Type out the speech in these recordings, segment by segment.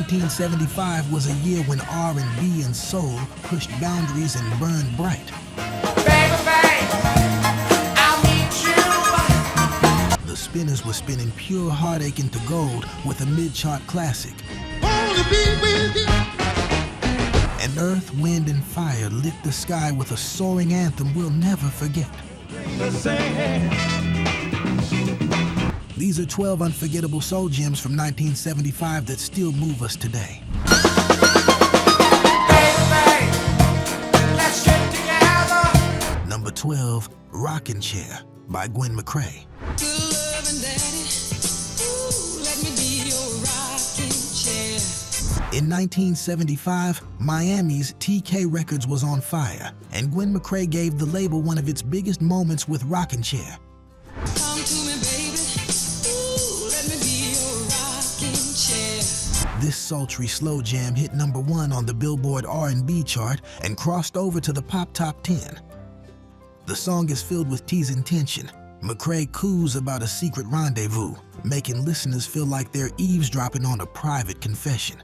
1975 was a year when R&B and soul pushed boundaries and burned bright. The Spinners were spinning pure heartache into gold with a mid-chart classic. And Earth, Wind, and Fire lit the sky with a soaring anthem we'll never forget. These are 12 unforgettable soul gems from 1975 that still move us today. Number 12, Rockin' Chair by Gwen McCrae. In 1975, Miami's TK Records was on fire, and Gwen McCrae gave the label one of its biggest moments with Rockin' Chair. This sultry slow jam hit number 1 on the Billboard R&B chart and crossed over to the Pop Top 10. The song is filled with tease and tension. McCrae coos about a secret rendezvous, making listeners feel like they're eavesdropping on a private confession.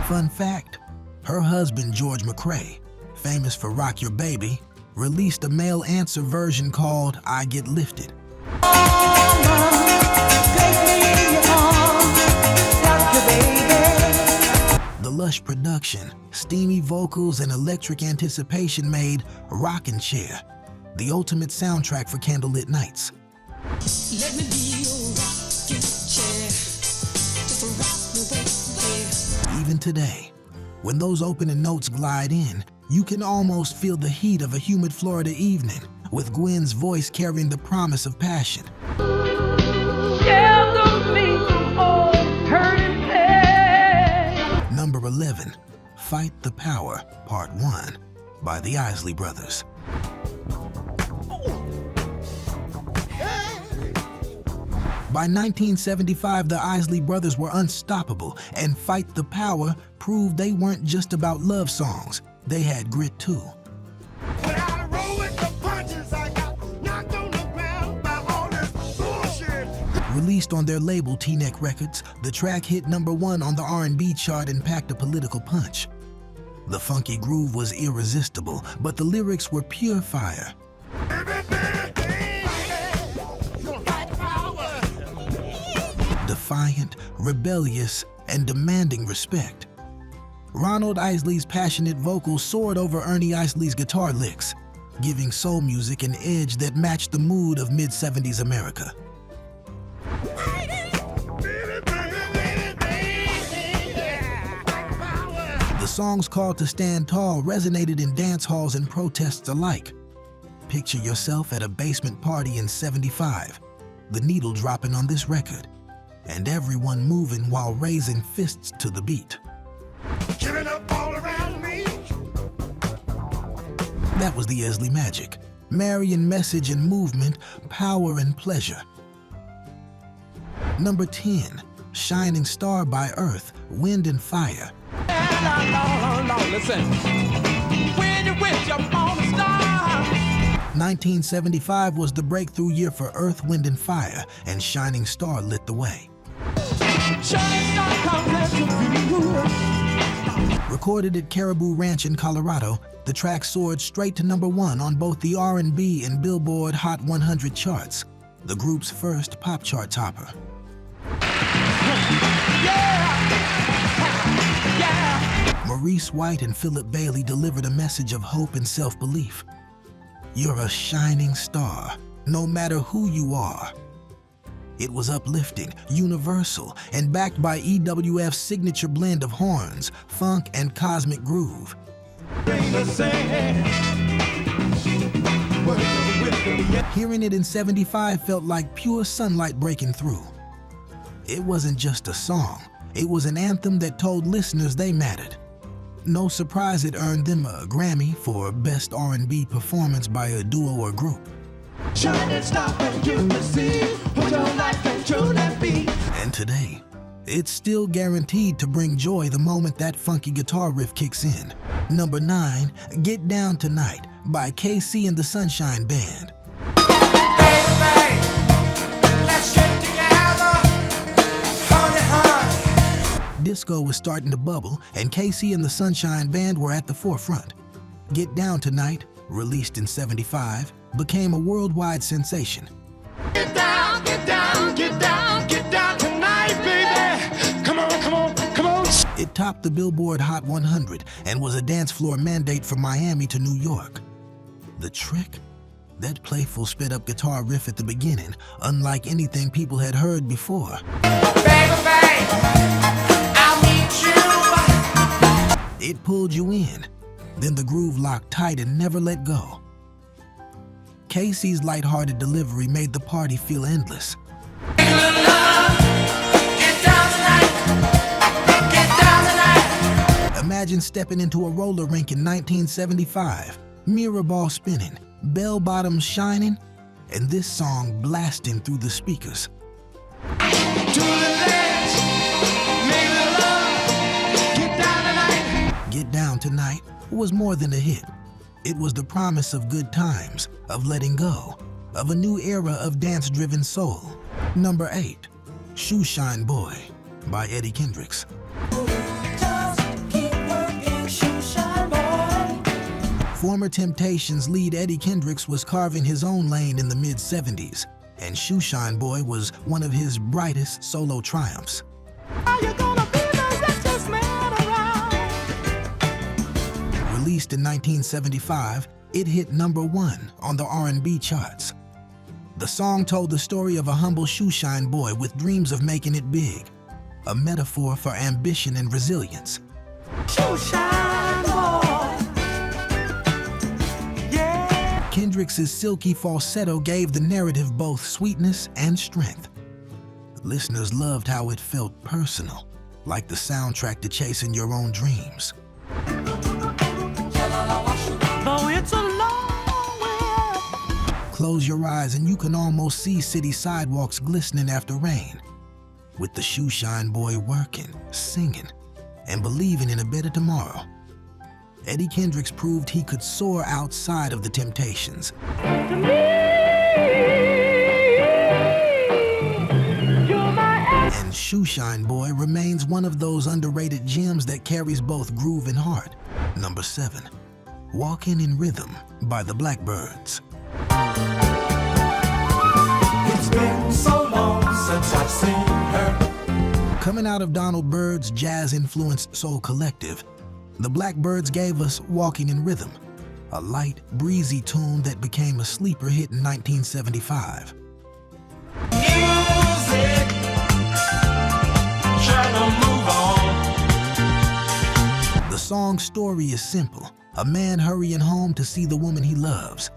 Fun fact, her husband George McCrae, famous for Rock Your Baby, released a male answer version called I Get Lifted. The lush production, steamy vocals, and electric anticipation made Rockin' Chair the ultimate soundtrack for candlelit nights. Let me be your rocking chair, just rock me, baby. Even today, when those opening notes glide in, you can almost feel the heat of a humid Florida evening, with Gwen's voice carrying the promise of passion. Number 11, Fight the Power, Part 1, by the Isley Brothers. By 1975, the Isley Brothers were unstoppable, and Fight the Power proved they weren't just about love songs. They had grit too. Released on their label T-Neck Records, the track hit number 1 on the R&B chart and packed a political punch. The funky groove was irresistible, but the lyrics were pure fire. Defiant, rebellious, and demanding respect. Ronald Isley's passionate vocals soared over Ernie Isley's guitar licks, giving soul music an edge that matched the mood of mid-70s America. The song's call to stand tall resonated in dance halls and protests alike. Picture yourself at a basement party in '75, the needle dropping on this record, and everyone moving while raising fists to the beat. Giving up all around me. That was the Isley magic, marrying message and movement, power and pleasure. Number 10, Shining Star by Earth, Wind and Fire. Listen. When you wish upon a star. 1975 was the breakthrough year for Earth, Wind and Fire, and Shining Star lit the way. Recorded at Caribou Ranch in Colorado, the track soared straight to number 1 on both the R&B and Billboard Hot 100 charts, the group's first pop chart topper. Maurice White and Philip Bailey delivered a message of hope and self-belief. You're a shining star, no matter who you are. It was uplifting, universal, and backed by EWF's signature blend of horns, funk, and cosmic groove. Hearing it in '75 felt like pure sunlight breaking through. It wasn't just a song, it was an anthem that told listeners they mattered. No surprise it earned them a Grammy for Best R&B Performance by a Duo or Group. And today, it's still guaranteed to bring joy the moment that funky guitar riff kicks in. Number 9, Get Down Tonight by KC and the Sunshine Band. Hey, disco was starting to bubble, and Casey and the Sunshine Band were at the forefront. Get Down Tonight, released in '75, became a worldwide sensation. Get down, get down, get down, get down tonight, baby. Come on, come on, come on. It topped the Billboard Hot 100 and was a dance floor mandate from Miami to New York. The trick? That playful sped-up guitar riff at the beginning, unlike anything people had heard before. Baby, baby, I'll meet you. It pulled you in. Then the groove locked tight and never let go. Casey's lighthearted delivery made the party feel endless. Get down tonight. Get down tonight. Imagine stepping into a roller rink in 1975, mirror ball spinning, bell bottoms shining, and this song blasting through the speakers. To the ledge, make the love. Get down tonight. Get Down Tonight was more than a hit. It was the promise of good times, of letting go, of a new era of dance-driven soul. Number 8, Shoe Shine Boy by Eddie Kendricks. Just keep working, shoe shine boy. Former Temptations lead Eddie Kendricks was carving his own lane in the mid-'70s, and Shoe Shine Boy was one of his brightest solo triumphs. Are you gonna be the richest man around? Released in 1975, it hit number 1 on the R&B charts. The song told the story of a humble shoeshine boy with dreams of making it big, a metaphor for ambition and resilience. Shoe shine boy. Yeah. Kendricks' silky falsetto gave the narrative both sweetness and strength. Listeners loved how it felt personal, like the soundtrack to chasing your own dreams. Though it's a long way up. Close your eyes and you can almost see city sidewalks glistening after rain, with the shoeshine boy working, singing, and believing in a better tomorrow. Eddie Kendricks proved he could soar outside of the Temptations. To me, you're my And Shoeshine Boy remains one of those underrated gems that carries both groove and heart. Number 7, Walkin' in Rhythm by the Blackbyrds. It's been so long since I've seen her. Coming out of Donald Byrd's jazz-influenced soul collective, the Blackbyrds gave us Walking in Rhythm, a light, breezy tune that became a sleeper hit in 1975. Music, trying to move on. The song's story is simple, a man hurrying home to see the woman he loves.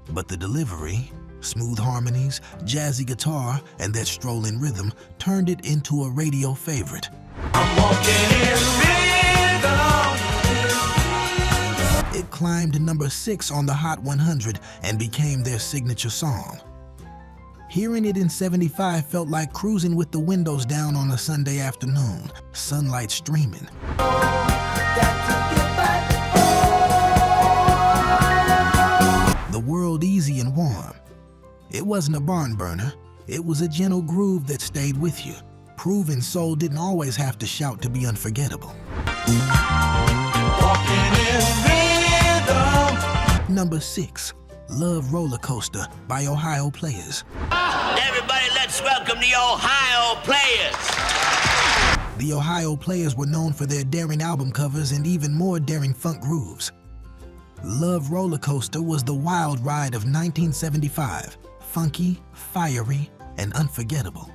But the delivery, smooth harmonies, jazzy guitar, and that strolling rhythm turned it into a radio favorite. I'm walking in rhythm. It climbed to number 6 on the Hot 100 and became their signature song. Hearing it in '75 felt like cruising with the windows down on a Sunday afternoon, sunlight streaming. The world easy and warm. It wasn't a barn burner, it was a gentle groove that stayed with you, proving soul didn't always have to shout to be unforgettable. Walking in rhythm. Number 6, Love Rollercoaster by Ohio Players. Everybody, let's welcome the Ohio Players. The Ohio Players were known for their daring album covers and even more daring funk grooves. Love Rollercoaster was the wild ride of 1975, funky, fiery, and unforgettable.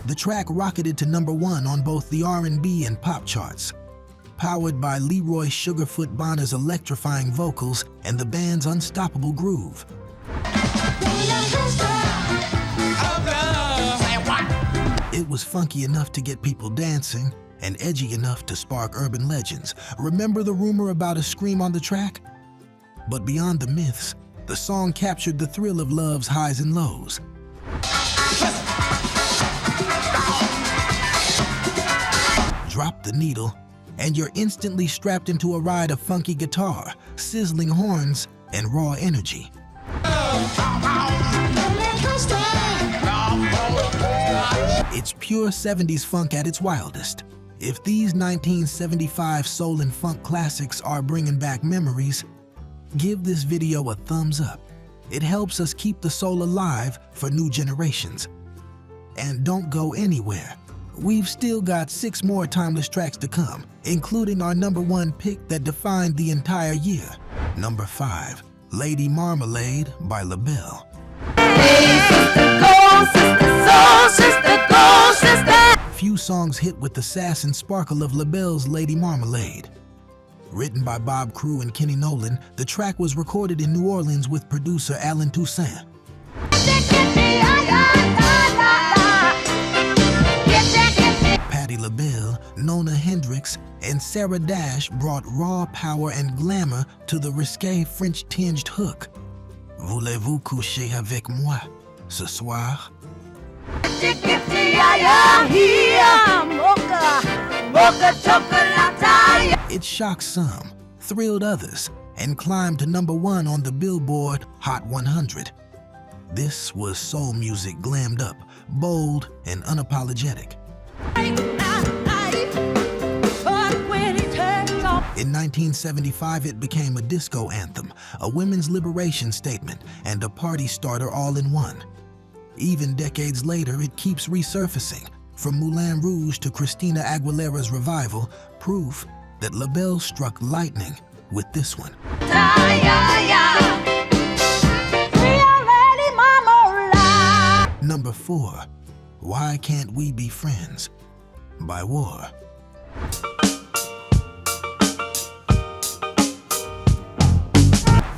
The track rocketed to number 1 on both the R&B and pop charts, powered by Leroy Sugarfoot Bonner's electrifying vocals and the band's unstoppable groove. It was funky enough to get people dancing and edgy enough to spark urban legends. Remember the rumor about a scream on the track? But beyond the myths, the song captured the thrill of love's highs and lows. Drop the needle, and you're instantly strapped into a ride of funky guitar, sizzling horns, and raw energy. It's pure 70s funk at its wildest. If these 1975 soul and funk classics are bringing back memories, give this video a thumbs up. It helps us keep the soul alive for new generations. And don't go anywhere. We've still got 6 more timeless tracks to come, including our #1 pick that defined the entire year. Number 5, Lady Marmalade by LaBelle. Few songs hit with the sass and sparkle of LaBelle's Lady Marmalade. Written by Bob Crew and Kenny Nolan, the track was recorded in New Orleans with producer Alan Toussaint. Patti LaBelle, Nona Hendricks, and Sarah Dash brought raw power and glamour to the risque French-tinged hook. Voulez-vous coucher avec moi ce soir? It shocked some, thrilled others, and climbed to #1 on the Billboard Hot 100. This was soul music glammed up, bold, and unapologetic. In 1975, it became a disco anthem, a women's liberation statement, and a party starter all in one. Even decades later, it keeps resurfacing, from Moulin Rouge to Christina Aguilera's revival, proof that LaBelle struck lightning with this one. Number 4, Why Can't We Be Friends by War.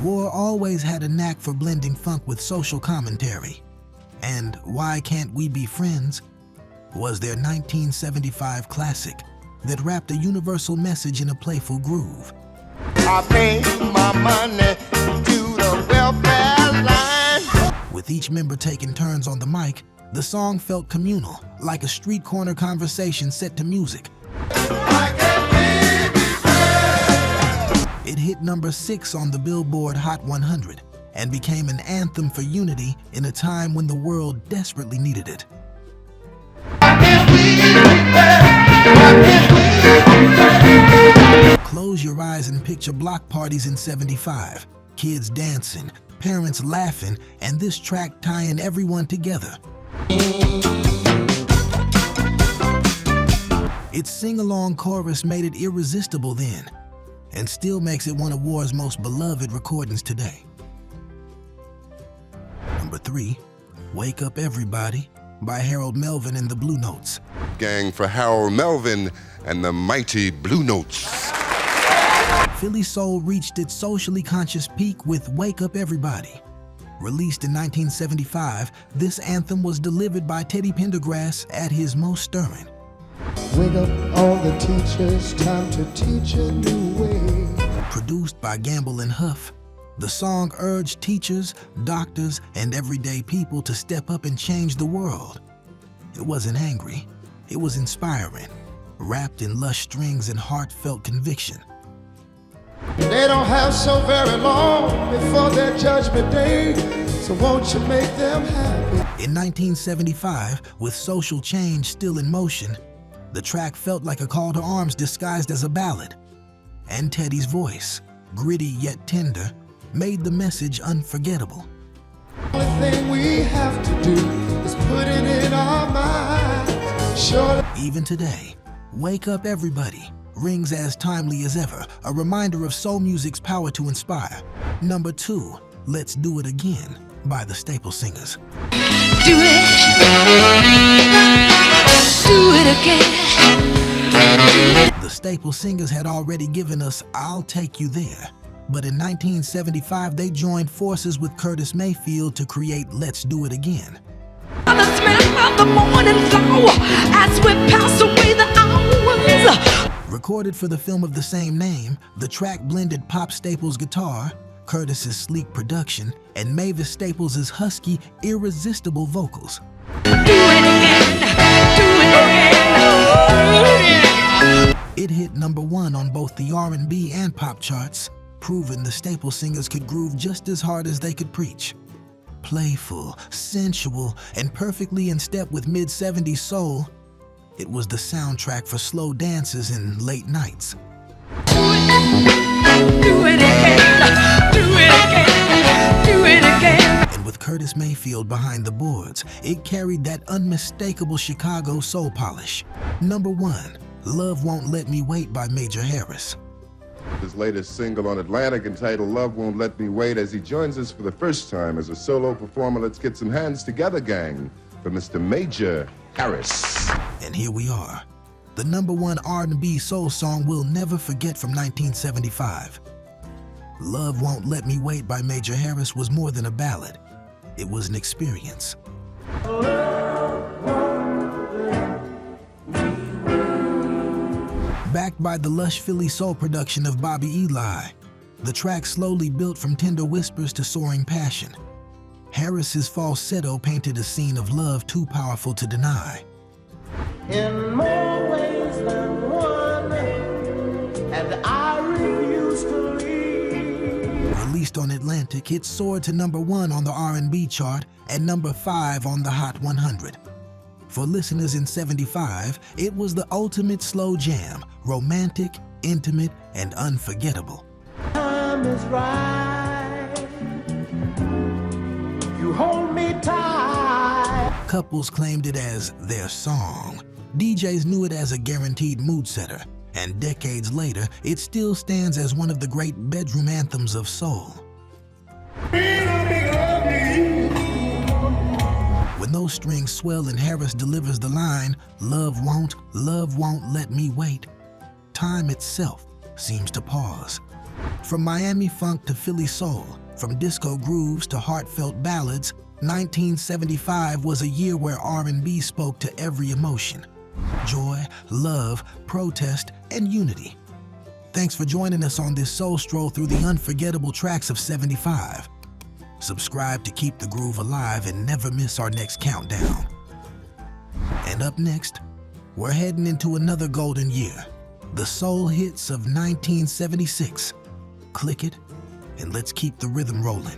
War always had a knack for blending funk with social commentary, and Why Can't We Be Friends was their 1975 classic that wrapped a universal message in a playful groove. I pay my money to the welfare line. With each member taking turns on the mic, the song felt communal, like a street corner conversation set to music. It hit number 6 on the Billboard Hot 100 and became an anthem for unity in a time when the world desperately needed it. Close your eyes and picture block parties in '75, kids dancing, parents laughing, and this track tying everyone together. Its sing-along chorus made it irresistible then, and still makes it one of War's most beloved recordings today. Number 3, Wake Up Everybody by Harold Melvin and the Blue Notes. Gang for Harold Melvin and the mighty Blue Notes. Philly soul reached its socially conscious peak with Wake Up Everybody. Released in 1975, this anthem was delivered by Teddy Pendergrass at his most stirring. Wake up all the teachers, time to teach a new way. Produced by Gamble and Huff, the song urged teachers, doctors, and everyday people to step up and change the world. It wasn't angry, it was inspiring, wrapped in lush strings and heartfelt conviction. They don't have so very long before their judgment day, so won't you make them happy? In 1975, with social change still in motion, the track felt like a call to arms disguised as a ballad. And Teddy's voice, gritty yet tender, made the message unforgettable. The only thing we have to do is put it in our minds. Sure. Even today, Wake Up Everybody rings as timely as ever, a reminder of soul music's power to inspire. Number 2, Let's Do It Again by the Staple Singers. Do it again. The Staple Singers had already given us I'll Take You There, but in 1975 they joined forces with Curtis Mayfield to create Let's Do It Again. The smell of the morning flow as we pass away the hours. Recorded for the film of the same name, the track blended Pop Staples' guitar, Curtis's sleek production, and Mavis Staples' husky, irresistible vocals. Do it again. Do it again. It hit number 1 on both the R&B and pop charts, proving the Staple Singers could groove just as hard as they could preach. Playful, sensual, and perfectly in step with mid-70s soul, it was the soundtrack for slow dances and late nights. Do it again, do it again, do it again. And with Curtis Mayfield behind the boards, it carried that unmistakable Chicago soul polish. Number 1, Love Won't Let Me Wait by Major Harris. His latest single on Atlantic entitled Love Won't Let Me Wait. As he joins us for the first time as a solo performer, let's get some hands together, gang, for Mr. Major Harris. And here we are, the number 1 R&B soul song we'll never forget from 1975. Love Won't Let Me Wait by Major Harris was more than a ballad. It was an experience. Backed by the lush Philly soul production of Bobby Eli, the track slowly built from tender whispers to soaring passion. Harris's falsetto painted a scene of love too powerful to deny. In more ways than one, and I refuse to leave. Released on Atlantic, it soared to number 1 on the R&B chart and number 5 on the Hot 100. For listeners in 75, it was the ultimate slow jam, romantic, intimate, and unforgettable. Time is right. You hold me tight. Couples claimed it as their song. DJs knew it as a guaranteed mood setter, and decades later, it still stands as one of the great bedroom anthems of soul. When those strings swell and Harris delivers the line, love won't let me wait, time itself seems to pause. From Miami funk to Philly soul, from disco grooves to heartfelt ballads, 1975 was a year where R&B spoke to every emotion: joy, love, protest, and unity. Thanks for joining us on this soul stroll through the unforgettable tracks of 75. Subscribe to keep the groove alive and never miss our next countdown. And up next, we're heading into another golden year, the soul hits of 1976. Click it, and let's keep the rhythm rolling.